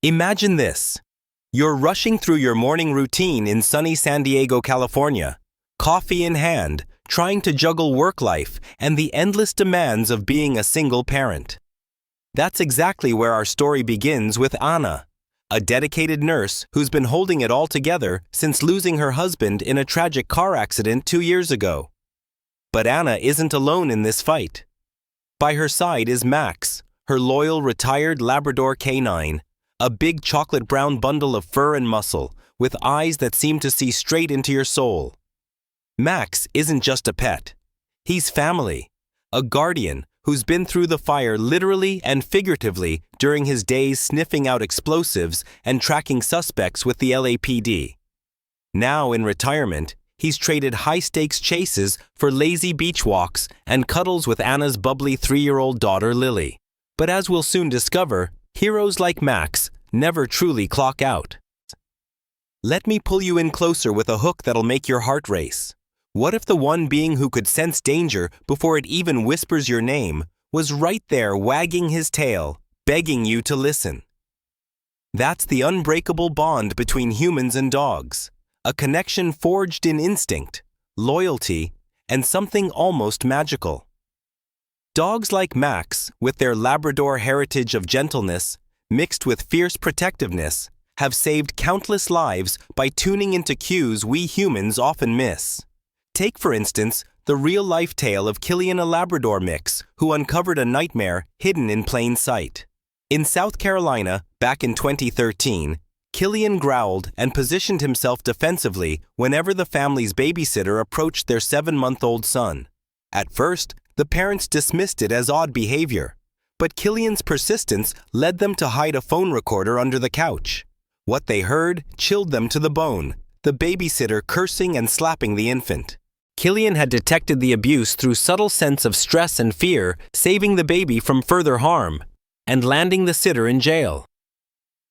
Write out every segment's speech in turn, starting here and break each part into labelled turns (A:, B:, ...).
A: Imagine this. You're rushing through your morning routine in sunny San Diego, California, coffee in hand, trying to juggle work life and the endless demands of being a single parent. That's exactly where our story begins with Anna, a dedicated nurse who's been holding it all together since losing her husband in a tragic car accident 2 years ago. But Anna isn't alone in this fight. By her side is Max, her loyal retired Labrador K9, a big chocolate brown bundle of fur and muscle, with eyes that seem to see straight into your soul. Max isn't just a pet. He's family, a guardian who's been through the fire literally and figuratively during his days sniffing out explosives and tracking suspects with the LAPD. Now in retirement, he's traded high-stakes chases for lazy beach walks and cuddles with Anna's bubbly 3-year-old daughter Lily. But as we'll soon discover, heroes like Max never truly clock out. Let me pull you in closer with a hook that'll make your heart race. What if the one being who could sense danger before it even whispers your name was right there wagging his tail, begging you to listen? That's the unbreakable bond between humans and dogs, a connection forged in instinct, loyalty, and something almost magical. Dogs like Max, with their Labrador heritage of gentleness, mixed with fierce protectiveness, have saved countless lives by tuning into cues we humans often miss. Take, for instance, the real-life tale of Killian, a Labrador mix, who uncovered a nightmare hidden in plain sight. In South Carolina, back in 2013, Killian growled and positioned himself defensively whenever the family's babysitter approached their 7-month-old son. At first, the parents dismissed it as odd behavior, but Killian's persistence led them to hide a phone recorder under the couch. What they heard chilled them to the bone, the babysitter cursing and slapping the infant. Killian had detected the abuse through subtle sense of stress and fear, saving the baby from further harm, and landing the sitter in jail.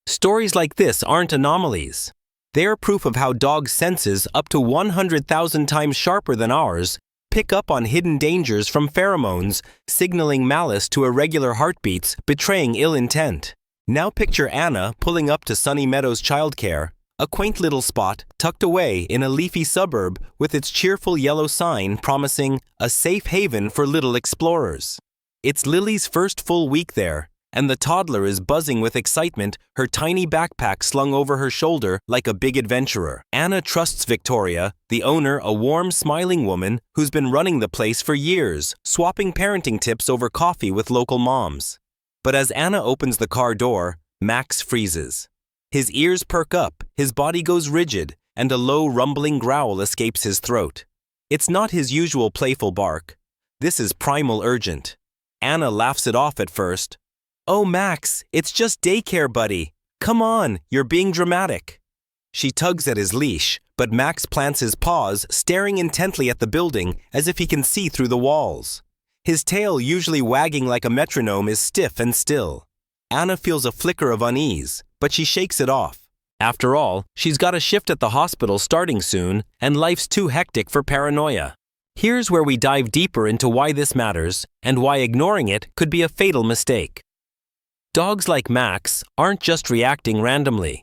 A: Stories like this aren't anomalies. They are proof of how dogs' senses, up to 100,000 times sharper than ours, pick up on hidden dangers from pheromones, signaling malice to irregular heartbeats, betraying ill intent. Now picture Anna pulling up to Sunny Meadows Childcare, a quaint little spot tucked away in a leafy suburb with its cheerful yellow sign promising a safe haven for little explorers. It's Lily's first full week there, and the toddler is buzzing with excitement, her tiny backpack slung over her shoulder like a big adventurer. Anna trusts Victoria, the owner, a warm, smiling woman who's been running the place for years, swapping parenting tips over coffee with local moms. But as Anna opens the car door, Max freezes. His ears perk up, his body goes rigid, and a low, rumbling growl escapes his throat. It's not his usual playful bark. This is primal urgent. Anna laughs it off at first. "Oh, Max, it's just Daycare, buddy. Come on, you're being dramatic." She tugs at his leash, but Max plants his paws, staring intently at the building as if he can see through the walls. His tail, usually wagging like a metronome, is stiff and still. Anna feels a flicker of unease, but she shakes it off. After all, she's got a shift at the hospital starting soon, and life's too hectic for paranoia. Here's where we dive deeper into why this matters, and why ignoring it could be a fatal mistake. Dogs like Max aren't just reacting randomly.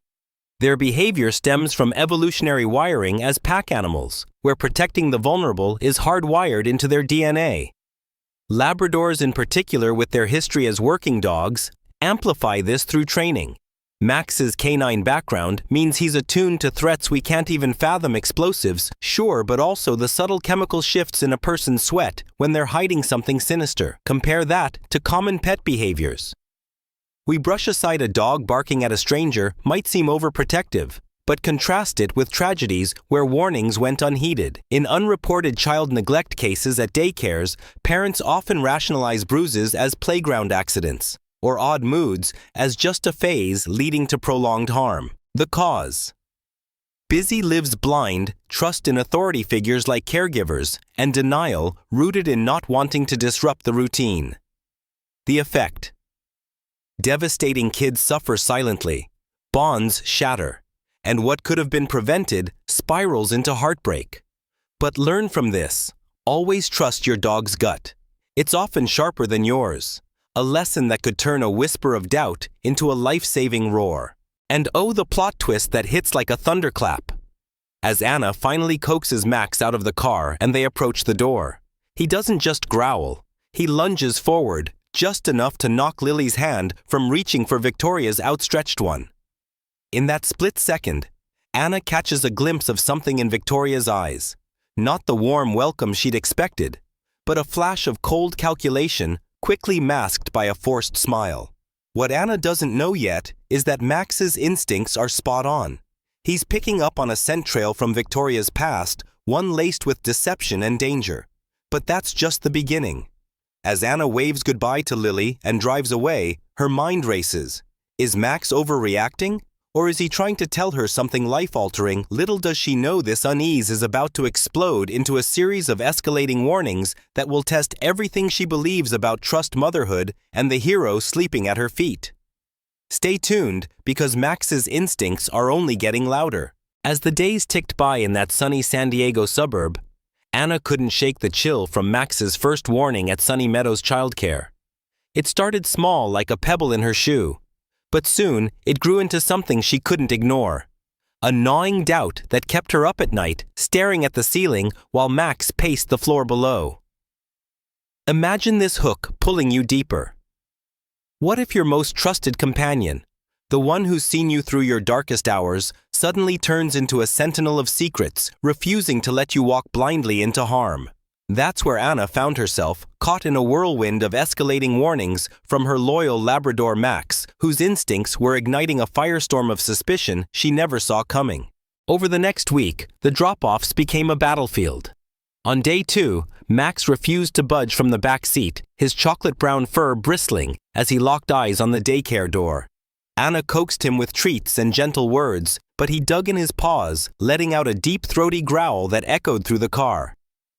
A: Their behavior stems from evolutionary wiring as pack animals, where protecting the vulnerable is hardwired into their DNA. Labradors in particular, with their history as working dogs, amplify this through training. Max's canine background means he's attuned to threats we can't even fathom: explosives, sure, but also the subtle chemical shifts in a person's sweat when they're hiding something sinister. Compare that to common pet behaviors. We brush aside a dog barking at a stranger might seem overprotective, but contrast it with tragedies where warnings went unheeded. In unreported child neglect cases at daycares, parents often rationalize bruises as playground accidents, or odd moods as just a phase leading to prolonged harm. The cause: busy lives blind, trust in authority figures like caregivers, and denial rooted in not wanting to disrupt the routine. The effect: devastating kids suffer silently, bonds shatter, and what could have been prevented spirals into heartbreak. But learn from this: always trust your dog's gut. It's often sharper than yours, a lesson that could turn a whisper of doubt into a life-saving roar. And oh, the plot twist that hits like a thunderclap. As Anna finally coaxes Max out of the car and they approach the door, he doesn't just growl. He lunges forward, just enough to knock Lily's hand from reaching for Victoria's outstretched one. In that split second, Anna catches a glimpse of something in Victoria's eyes. Not the warm welcome she'd expected, but a flash of cold calculation quickly masked by a forced smile. What Anna doesn't know yet is that Max's instincts are spot on. He's picking up on a scent trail from Victoria's past, one laced with deception and danger. But that's just the beginning. As Anna waves goodbye to Lily and drives away, her mind races. Is Max overreacting? Or is he trying to tell her something life-altering? Little does she know this unease is about to explode into a series of escalating warnings that will test everything she believes about trust motherhood and the hero sleeping at her feet. Stay tuned, because Max's instincts are only getting louder. As the days ticked by in that sunny San Diego suburb, Anna couldn't shake the chill from Max's first warning at Sunny Meadows childcare. It started small like a pebble in her shoe, but soon it grew into something she couldn't ignore. A gnawing doubt that kept her up at night, staring at the ceiling while Max paced the floor below. Imagine this hook pulling you deeper. What if your most trusted companion, the one who's seen you through your darkest hours, suddenly turns into a sentinel of secrets, refusing to let you walk blindly into harm? That's where Anna found herself, caught in a whirlwind of escalating warnings from her loyal Labrador Max, whose instincts were igniting a firestorm of suspicion she never saw coming. Over the next week, the drop-offs became a battlefield. On day 2, Max refused to budge from the back seat, his chocolate-brown fur bristling as he locked eyes on the daycare door. Anna coaxed him with treats and gentle words, but he dug in his paws, letting out a deep throaty growl that echoed through the car.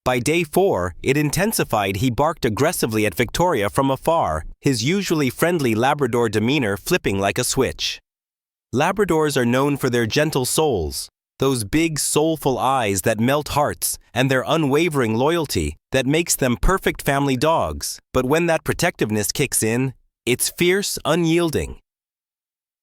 A: By day 4, it intensified. He barked aggressively at Victoria from afar, his usually friendly Labrador demeanor flipping like a switch. Labradors are known for their gentle souls, those big, soulful eyes that melt hearts, and their unwavering loyalty that makes them perfect family dogs. But when that protectiveness kicks in, it's fierce, unyielding.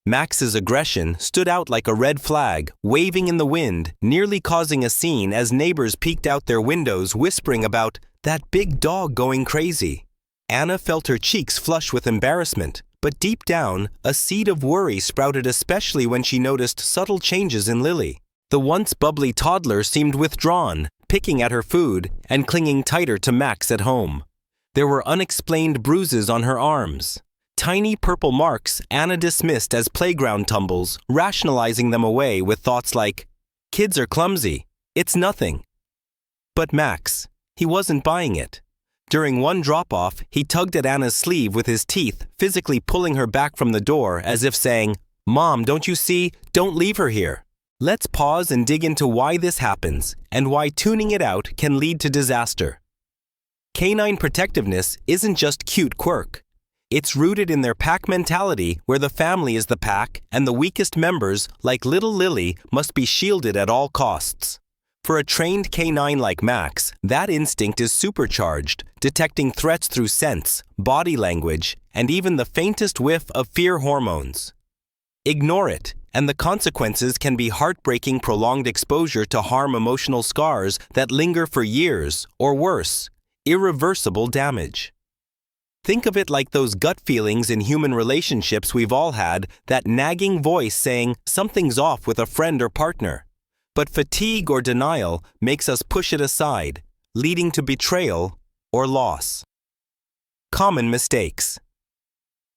A: Max's aggression stood out like a red flag, waving in the wind, nearly causing a scene as neighbors peeked out their windows whispering about that big dog going crazy. Anna felt her cheeks flush with embarrassment, but deep down, a seed of worry sprouted, especially when she noticed subtle changes in Lily. The once bubbly toddler seemed withdrawn, picking at her food and clinging tighter to Max at home. There were unexplained bruises on her arms. Tiny purple marks Anna dismissed as playground tumbles, rationalizing them away with thoughts like, "Kids are clumsy. It's nothing." But Max, he wasn't buying it. During one drop-off, he tugged at Anna's sleeve with his teeth, physically pulling her back from the door as if saying, "Mom, don't you see? Don't leave her here." Let's pause and dig into why this happens and why tuning it out can lead to disaster. Canine protectiveness isn't just cute quirk. It's rooted in their pack mentality, where the family is the pack and the weakest members, like little Lily, must be shielded at all costs. For a trained canine like Max, that instinct is supercharged, detecting threats through scents, body language, and even the faintest whiff of fear hormones. Ignore it, and the consequences can be heartbreaking, prolonged exposure to harm, emotional scars that linger for years, or worse, irreversible damage. Think of it like those gut feelings in human relationships we've all had, that nagging voice saying something's off with a friend or partner. But fatigue or denial makes us push it aside, leading to betrayal or loss. Common mistakes.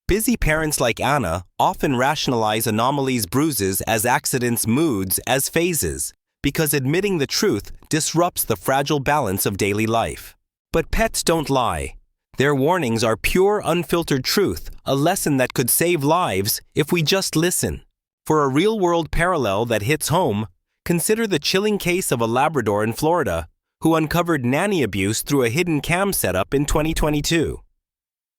A: Busy parents like Anna often rationalize anomalies, bruises as accidents, moods as phases, because admitting the truth disrupts the fragile balance of daily life. But pets don't lie. Their warnings are pure, unfiltered truth, a lesson that could save lives if we just listen. For a real-world parallel that hits home, consider the chilling case of a Labrador in Florida who uncovered nanny abuse through a hidden cam setup in 2022.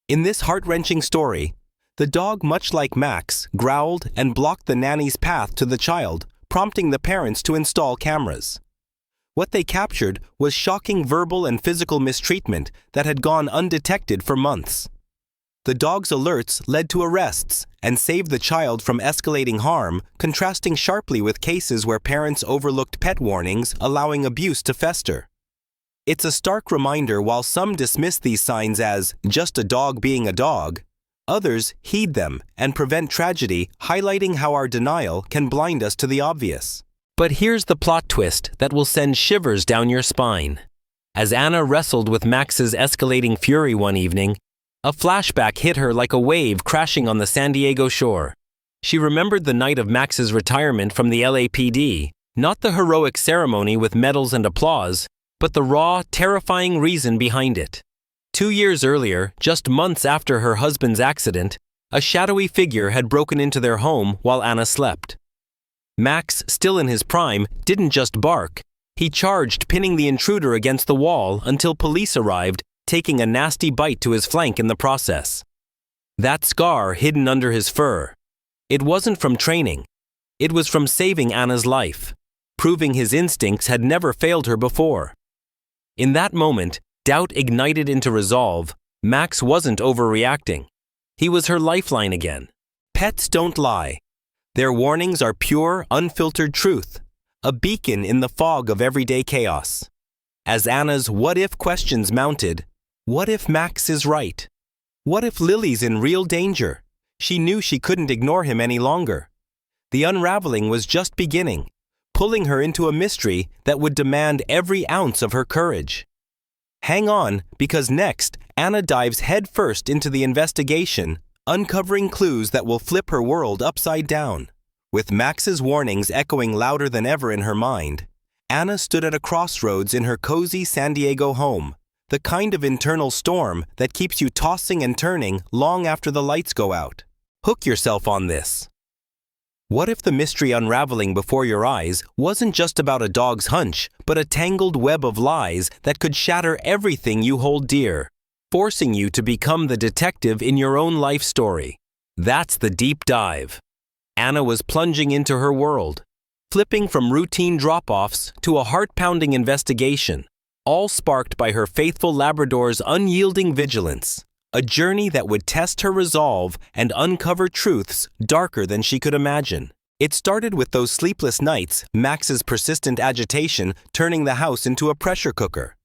A: In this heart-wrenching story, the dog, much like Max, growled and blocked the nanny's path to the child, prompting the parents to install cameras. What they captured was shocking verbal and physical mistreatment that had gone undetected for months. The dog's alerts led to arrests and saved the child from escalating harm, contrasting sharply with cases where parents overlooked pet warnings, allowing abuse to fester. It's a stark reminder while some dismiss these signs as just a dog being a dog, others heed them and prevent tragedy, highlighting how our denial can blind us to the obvious. But here's the plot twist that will send shivers down your spine. As Anna wrestled with Max's escalating fury one evening, a flashback hit her like a wave crashing on the San Diego shore. She remembered the night of Max's retirement from the LAPD, not the heroic ceremony with medals and applause, but the raw, terrifying reason behind it. 2 years earlier, just months after her husband's accident, a shadowy figure had broken into their home while Anna slept. Max, still in his prime, didn't just bark. He charged, pinning the intruder against the wall until police arrived, taking a nasty bite to his flank in the process. That scar hidden under his fur. It wasn't from training. It was from saving Anna's life, proving his instincts had never failed her before. In that moment, doubt ignited into resolve. Max wasn't overreacting. He was her lifeline again. Pets don't lie. Their warnings are pure, unfiltered truth, a beacon in the fog of everyday chaos. As Anna's what-if questions mounted, what if Max is right? What if Lily's in real danger? She knew she couldn't ignore him any longer. The unraveling was just beginning, pulling her into a mystery that would demand every ounce of her courage. Hang on, because next, Anna dives headfirst into the investigation, uncovering clues that will flip her world upside down. With Max's warnings echoing louder than ever in her mind, Anna stood at a crossroads in her cozy San Diego home, the kind of internal storm that keeps you tossing and turning long after the lights go out. Hook yourself on this. What if the mystery unraveling before your eyes wasn't just about a dog's hunch, but a tangled web of lies that could shatter everything you hold dear, forcing you to become the detective in your own life story? That's the deep dive. Anna was plunging into her world, flipping from routine drop-offs to a heart-pounding investigation, all sparked by her faithful Labrador's unyielding vigilance. A journey that would test her resolve and uncover truths darker than she could imagine. It started with those sleepless nights, Max's persistent agitation turning the house into a pressure cooker.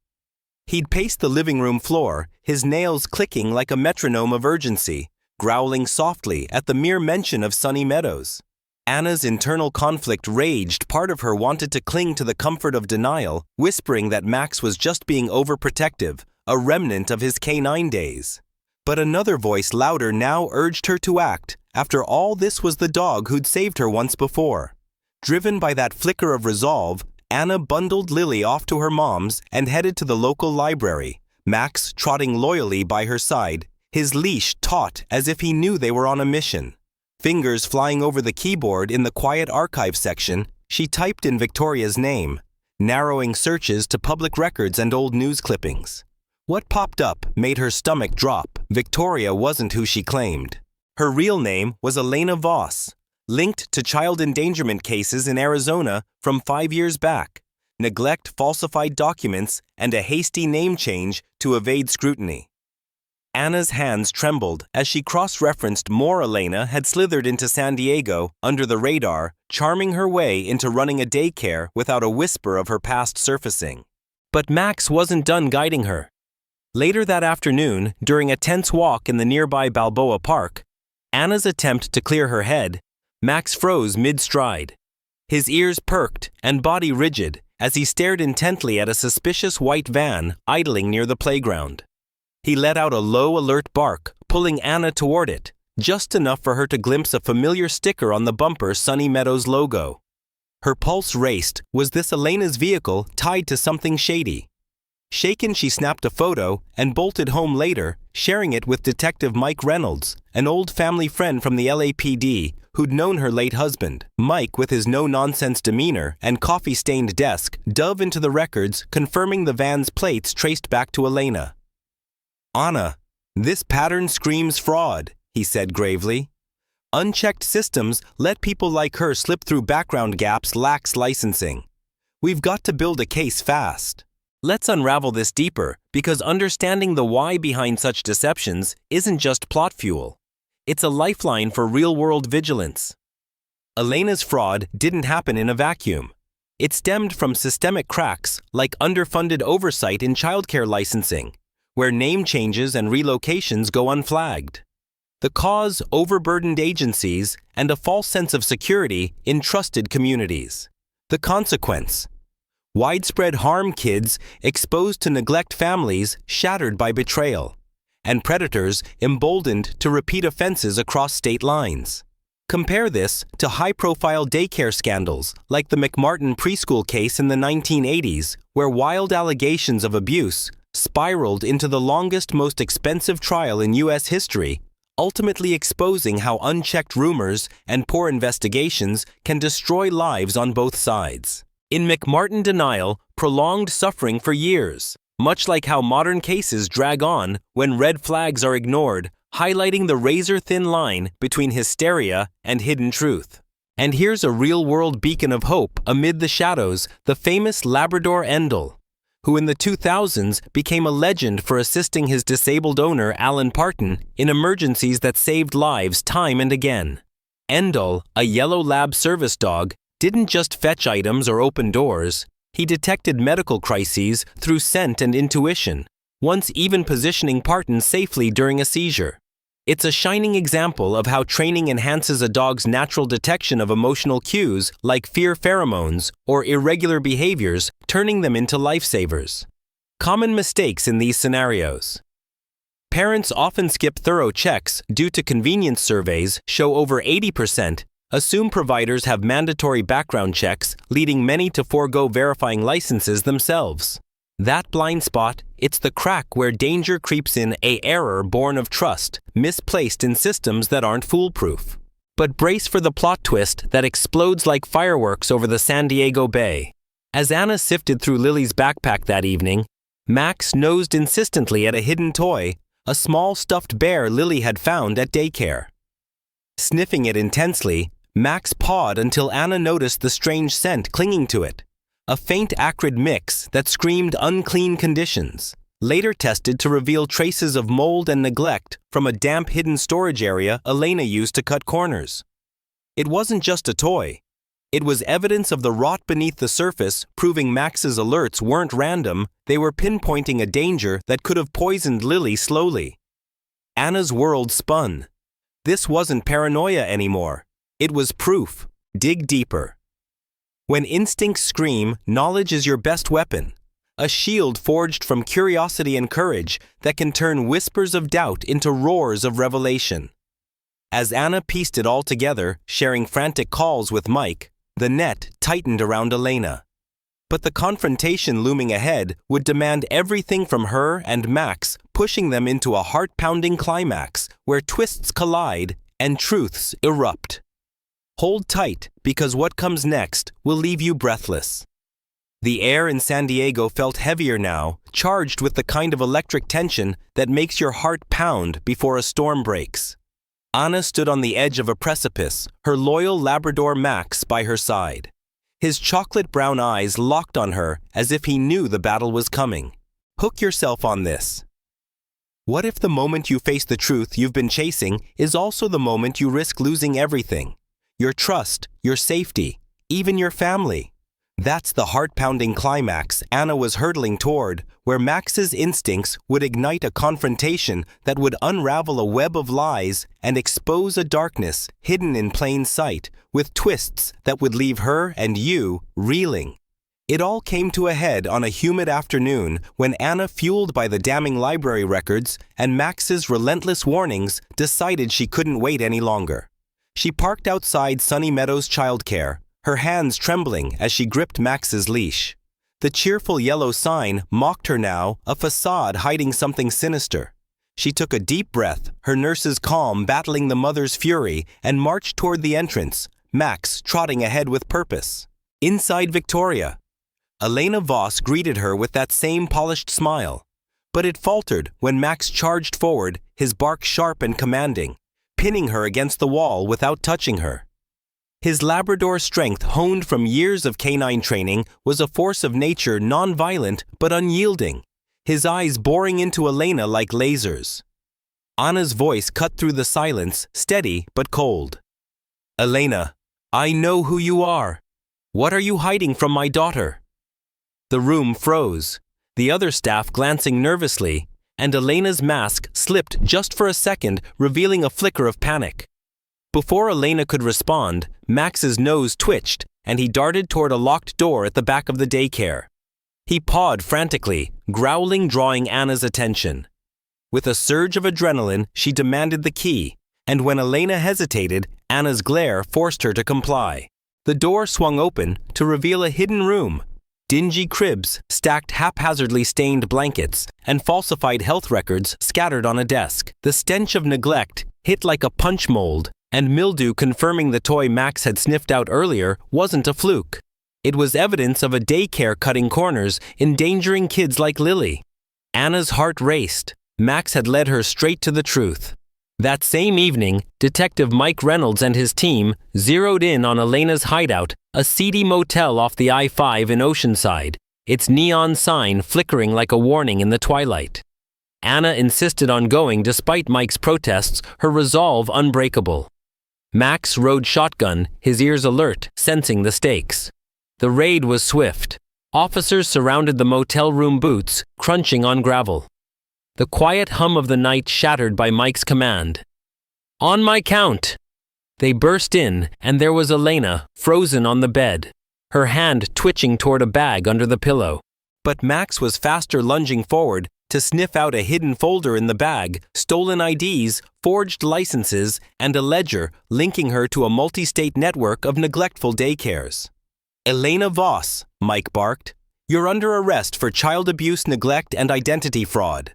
A: He'd pace the living room floor, his nails clicking like a metronome of urgency, growling softly at the mere mention of sunny meadows. Anna's internal conflict raged. Part of her wanted to cling to the comfort of denial, whispering that Max was just being overprotective, a remnant of his K9 days. But another voice louder now urged her to act. After all, this was the dog who'd saved her once before. Driven by that flicker of resolve, Anna bundled Lily off to her mom's and headed to the local library, Max trotting loyally by her side, his leash taut as if he knew they were on a mission. Fingers flying over the keyboard in the quiet archive section, she typed in Victoria's name, narrowing searches to public records and old news clippings. What popped up made her stomach drop. Victoria wasn't who she claimed. Her real name was Elena Voss, linked to child endangerment cases in Arizona from 5 years back, neglect, falsified documents, and a hasty name change to evade scrutiny. Anna's hands trembled as she cross-referenced more. Elena had slithered into San Diego under the radar, charming her way into running a daycare without a whisper of her past surfacing. But Max wasn't done guiding her. Later that afternoon, during a tense walk in the nearby Balboa Park, Anna's attempt to clear her head, Max froze mid-stride. His ears perked and body rigid as he stared intently at a suspicious white van idling near the playground. He let out a low, alert bark, pulling Anna toward it, just enough for her to glimpse a familiar sticker on the bumper Sunny Meadows logo. Her pulse raced. Was this Elena's vehicle tied to something shady? Shaken, she snapped a photo and bolted home later, sharing it with Detective Mike Reynolds, an old family friend from the LAPD who'd known her late husband. Mike, with his no-nonsense demeanor and coffee-stained desk, dove into the records, confirming the van's plates traced back to Elena. "Anna, this pattern screams fraud," he said gravely. "Unchecked systems let people like her slip through background gaps, lax licensing. We've got to build a case fast." Let's unravel this deeper, because understanding the why behind such deceptions isn't just plot fuel. It's a lifeline for real-world vigilance. Elena's fraud didn't happen in a vacuum. It stemmed from systemic cracks like underfunded oversight in childcare licensing, where name changes and relocations go unflagged. The cause: overburdened agencies and a false sense of security in trusted communities. The consequence: widespread harm, kids exposed to neglect, families shattered by betrayal, and predators emboldened to repeat offenses across state lines. Compare this to high-profile daycare scandals like the McMartin preschool case in the 1980s, where wild allegations of abuse spiraled into the longest, most expensive trial in U.S. history, ultimately exposing how unchecked rumors and poor investigations can destroy lives on both sides. In McMartin, denial prolonged suffering for years, much like how modern cases drag on when red flags are ignored, highlighting the razor-thin line between hysteria and hidden truth. And here's a real-world beacon of hope amid the shadows: the famous Labrador Endel, who in the 2000s became a legend for assisting his disabled owner, Alan Parton, in emergencies that saved lives time and again. Endel, a yellow lab service dog, didn't just fetch items or open doors. He detected medical crises through scent and intuition, once even positioning Parton safely during a seizure. It's a shining example of how training enhances a dog's natural detection of emotional cues like fear pheromones or irregular behaviors, turning them into lifesavers. Common mistakes in these scenarios: parents often skip thorough checks due to convenience. Surveys show over 80% assume providers have mandatory background checks, leading many to forego verifying licenses themselves. That blind spot, it's the crack where danger creeps in, an error born of trust, misplaced in systems that aren't foolproof. But brace for the plot twist that explodes like fireworks over the San Diego Bay. As Anna sifted through Lily's backpack that evening, Max nosed insistently at a hidden toy, a small stuffed bear Lily had found at daycare. Sniffing it intensely, Max pawed until Anna noticed the strange scent clinging to it. A faint acrid mix that screamed unclean conditions, later tested to reveal traces of mold and neglect from a damp hidden storage area Elena used to cut corners. It wasn't just a toy. It was evidence of the rot beneath the surface, proving Max's alerts weren't random. They were pinpointing a danger that could have poisoned Lily slowly. Anna's world spun. This wasn't paranoia anymore. It was proof. Dig deeper. When instincts scream, knowledge is your best weapon. A shield forged from curiosity and courage that can turn whispers of doubt into roars of revelation. As Anna pieced it all together, sharing frantic calls with Mike, the net tightened around Elena. But the confrontation looming ahead would demand everything from her and Max, pushing them into a heart-pounding climax where twists collide and truths erupt. Hold tight, because what comes next will leave you breathless. The air in San Diego felt heavier now, charged with the kind of electric tension that makes your heart pound before a storm breaks. Anna stood on the edge of a precipice, her loyal Labrador Max by her side. His chocolate brown eyes locked on her as if he knew the battle was coming. Hook yourself on this. What if the moment you face the truth you've been chasing is also the moment you risk losing everything? Your trust, your safety, even your family. That's the heart-pounding climax Anna was hurtling toward, where Max's instincts would ignite a confrontation that would unravel a web of lies and expose a darkness hidden in plain sight, with twists that would leave her and you reeling. It all came to a head on a humid afternoon when Anna, fueled by the damning library records and Max's relentless warnings, decided she couldn't wait any longer. She parked outside Sunny Meadows childcare, her hands trembling as she gripped Max's leash. The cheerful yellow sign mocked her now, a facade hiding something sinister. She took a deep breath, her nurse's calm battling the mother's fury, and marched toward the entrance, Max trotting ahead with purpose. Inside Victoria, Elena Voss greeted her with that same polished smile. But it faltered when Max charged forward, his bark sharp and commanding, pinning her against the wall without touching her. His Labrador strength, honed from years of K9 training, was a force of nature, non-violent but unyielding, his eyes boring into Elena like lasers. Anna's voice cut through the silence, steady but cold. "Elena, I know who you are. What are you hiding from my daughter?" The room froze, the other staff glancing nervously, and Elena's mask slipped just for a second, revealing a flicker of panic. Before Elena could respond, Max's nose twitched, and he darted toward a locked door at the back of the daycare. He pawed frantically, growling, drawing Anna's attention. With a surge of adrenaline, she demanded the key, and when Elena hesitated, Anna's glare forced her to comply. The door swung open to reveal a hidden room. Dingy cribs, stacked haphazardly stained blankets, and falsified health records scattered on a desk. The stench of neglect hit like a punch mold, and mildew confirming the toy Max had sniffed out earlier wasn't a fluke. It was evidence of a daycare cutting corners, endangering kids like Lily. Anna's heart raced. Max had led her straight to the truth. That same evening, Detective Mike Reynolds and his team zeroed in on Elena's hideout, a seedy motel off the I-5 in Oceanside, its neon sign flickering like a warning in the twilight. Anna insisted on going despite Mike's protests, her resolve unbreakable. Max rode shotgun, his ears alert, sensing the stakes. The raid was swift. Officers surrounded the motel room, boots crunching on gravel. The quiet hum of the night shattered by Mike's command. "On my count!" They burst in, and there was Elena, frozen on the bed, her hand twitching toward a bag under the pillow. But Max was faster, lunging forward to sniff out a hidden folder in the bag, stolen IDs, forged licenses, and a ledger linking her to a multi-state network of neglectful daycares. "Elena Voss," Mike barked, "you're under arrest for child abuse, neglect, and identity fraud."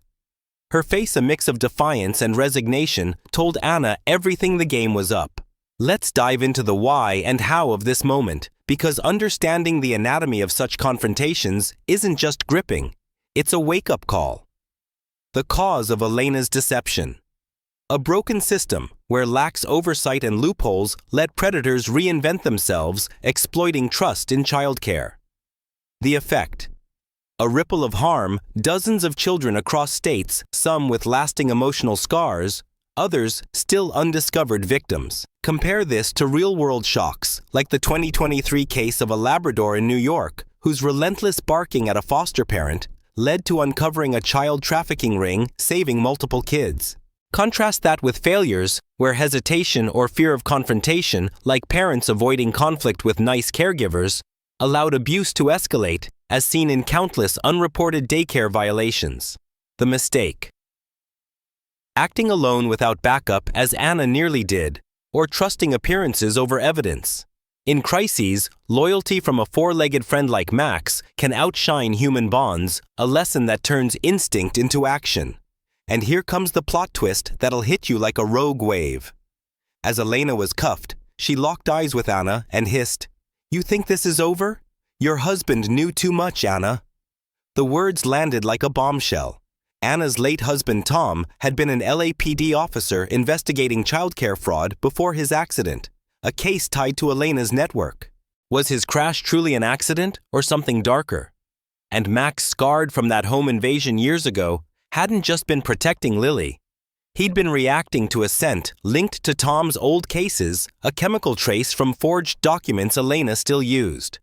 A: Her face, a mix of defiance and resignation, told Anna everything the game was up. Let's dive into the why and how of this moment, because understanding the anatomy of such confrontations isn't just gripping, it's a wake-up call. The cause of Elena's deception. A broken system where lax oversight and loopholes let predators reinvent themselves, exploiting trust in childcare. The effect. A ripple of harm, dozens of children across states, some with lasting emotional scars, others still undiscovered victims. Compare this to real-world shocks, like the 2023 case of a Labrador in New York, whose relentless barking at a foster parent led to uncovering a child trafficking ring, saving multiple kids. Contrast that with failures, where hesitation or fear of confrontation, like parents avoiding conflict with nice caregivers, allowed abuse to escalate, as seen in countless unreported daycare violations. The mistake. Acting alone without backup, as Anna nearly did, or trusting appearances over evidence. In crises, loyalty from a four-legged friend like Max can outshine human bonds, a lesson that turns instinct into action. And here comes the plot twist that'll hit you like a rogue wave. As Elena was cuffed, she locked eyes with Anna and hissed, "You think this is over? Your husband knew too much, Anna." The words landed like a bombshell. Anna's late husband, Tom, had been an LAPD officer investigating childcare fraud before his accident, a case tied to Elena's network. Was his crash truly an accident or something darker? And Max, scarred from that home invasion years ago, hadn't just been protecting Lily. He'd been reacting to a scent linked to Tom's old cases, a chemical trace from forged documents Elena still used.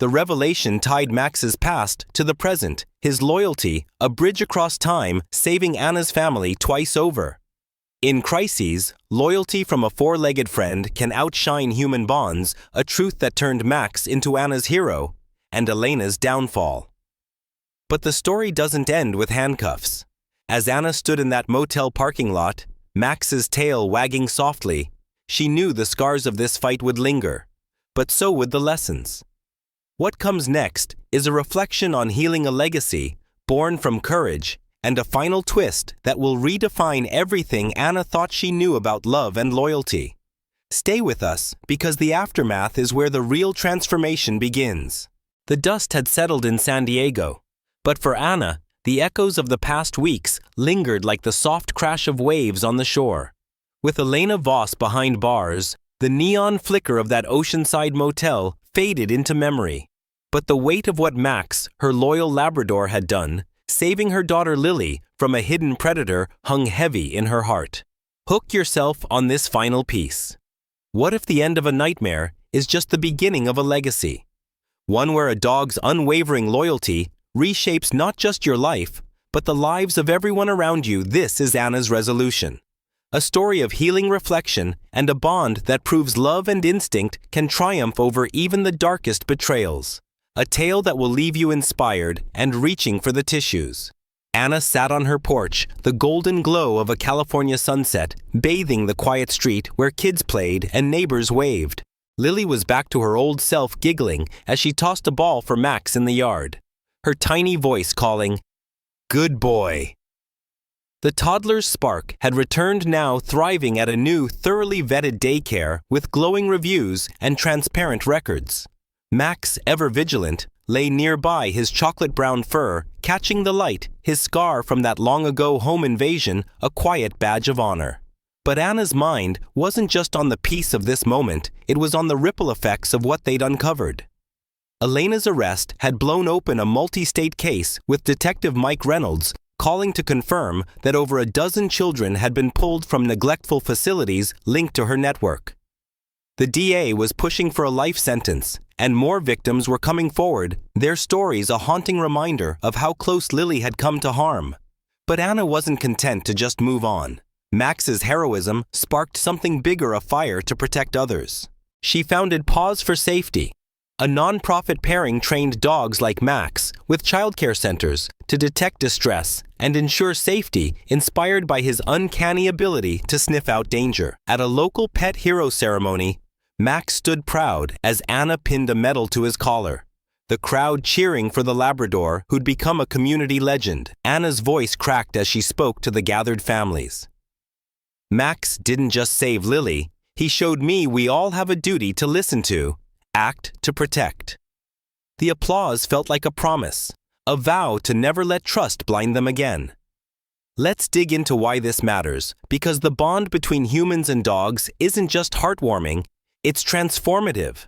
A: The revelation tied Max's past to the present, his loyalty, a bridge across time, saving Anna's family twice over. In crises, loyalty from a four-legged friend can outshine human bonds, a truth that turned Max into Anna's hero and Elena's downfall. But the story doesn't end with handcuffs. As Anna stood in that motel parking lot, Max's tail wagging softly, she knew the scars of this fight would linger, but so would the lessons. What comes next is a reflection on healing a legacy born from courage and a final twist that will redefine everything Anna thought she knew about love and loyalty. Stay with us, because the aftermath is where the real transformation begins. The dust had settled in San Diego, but for Anna, the echoes of the past weeks lingered like the soft crash of waves on the shore. With Elena Voss behind bars, The neon flicker of that oceanside motel faded into memory. But the weight of what Max, her loyal Labrador, had done, saving her daughter Lily from a hidden predator, hung heavy in her heart. Hook yourself on this final piece. What if the end of a nightmare is just the beginning of a legacy? One where a dog's unwavering loyalty reshapes not just your life, but the lives of everyone around you. This is Anna's resolution. A story of healing reflection and a bond that proves love and instinct can triumph over even the darkest betrayals. A tale that will leave you inspired and reaching for the tissues. Anna sat on her porch, the golden glow of a California sunset, bathing the quiet street where kids played and neighbors waved. Lily was back to her old self, giggling as she tossed a ball for Max in the yard. Her tiny voice calling, "Good boy." The toddler's spark had returned, now thriving at a new, thoroughly vetted daycare with glowing reviews and transparent records. Max, ever vigilant, lay nearby, his chocolate-brown fur catching the light, his scar from that long-ago home invasion a quiet badge of honor. But Anna's mind wasn't just on the peace of this moment, it was on the ripple effects of what they'd uncovered. Elena's arrest had blown open a multi-state case, with Detective Mike Reynolds calling to confirm that over a dozen children had been pulled from neglectful facilities linked to her network. The DA was pushing for a life sentence, and more victims were coming forward, their stories a haunting reminder of how close Lily had come to harm. But Anna wasn't content to just move on. Max's heroism sparked something bigger, a fire to protect others. She founded Paws for Safety, a non-profit pairing trained dogs like Max with childcare centers to detect distress and ensure safety, inspired by his uncanny ability to sniff out danger. At a local pet hero ceremony, Max stood proud as Anna pinned a medal to his collar, the crowd cheering for the Labrador who'd become a community legend. Anna's voice cracked as she spoke to the gathered families. "Max didn't just save Lily, he showed me we all have a duty to listen to, act to protect." The applause felt like a promise, a vow to never let trust blind them again. Let's dig into why this matters, because the bond between humans and dogs isn't just heartwarming, it's transformative.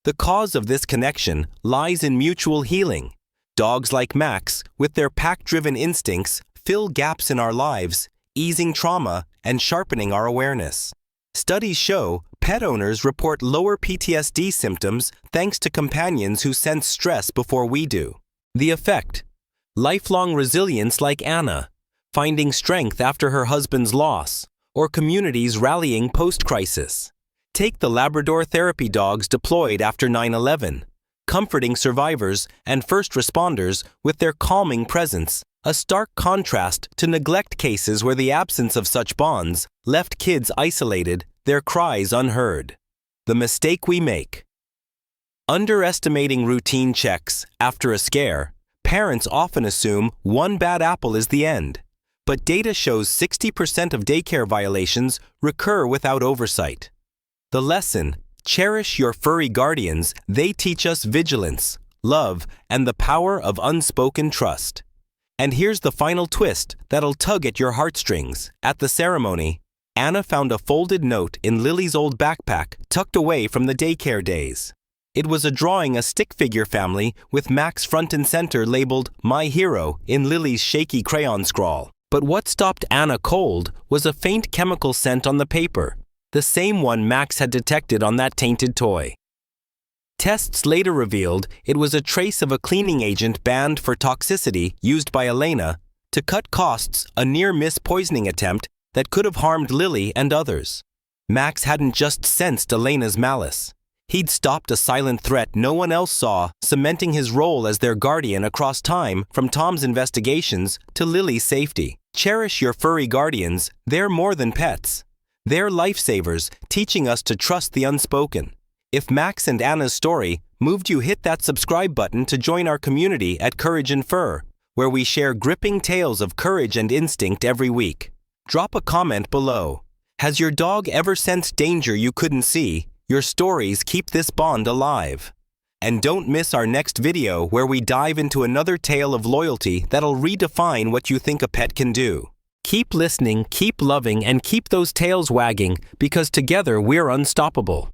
A: The cause of this connection lies in mutual healing. Dogs like Max, with their pack-driven instincts, fill gaps in our lives, easing trauma and sharpening our awareness. Studies show pet owners report lower PTSD symptoms thanks to companions who sense stress before we do. The effect? Lifelong resilience, like Anna, finding strength after her husband's loss, or communities rallying post-crisis. Take the Labrador therapy dogs deployed after 9/11, comforting survivors and first responders with their calming presence, a stark contrast to neglect cases where the absence of such bonds left kids isolated, their cries unheard. The mistake we make. Underestimating routine checks. After a scare, parents often assume one bad apple is the end. But data shows 60% of daycare violations recur without oversight. The lesson: cherish your furry guardians. They teach us vigilance, love, and the power of unspoken trust. And here's the final twist that'll tug at your heartstrings. At the ceremony, Anna found a folded note in Lily's old backpack tucked away from the daycare days. It was a drawing, a stick figure family with Max front and center, labeled "My Hero" in Lily's shaky crayon scrawl. But what stopped Anna cold was a faint chemical scent on the paper, the same one Max had detected on that tainted toy. Tests later revealed it was a trace of a cleaning agent banned for toxicity used by Elena to cut costs, a near-miss poisoning attempt that could have harmed Lily and others. Max hadn't just sensed Elena's malice. He'd stopped a silent threat no one else saw, cementing his role as their guardian across time, from Tom's investigations to Lily's safety. Cherish your furry guardians. They're more than pets. They're lifesavers, teaching us to trust the unspoken. If Max and Anna's story moved you, hit that subscribe button to join our community at CourageInFur, where we share gripping tales of courage and instinct every week. Drop a comment below. Has your dog ever sensed danger you couldn't see? Your stories keep this bond alive. And don't miss our next video, where we dive into another tale of loyalty that'll redefine what you think a pet can do. Keep listening, keep loving, and keep those tails wagging, because together we're unstoppable.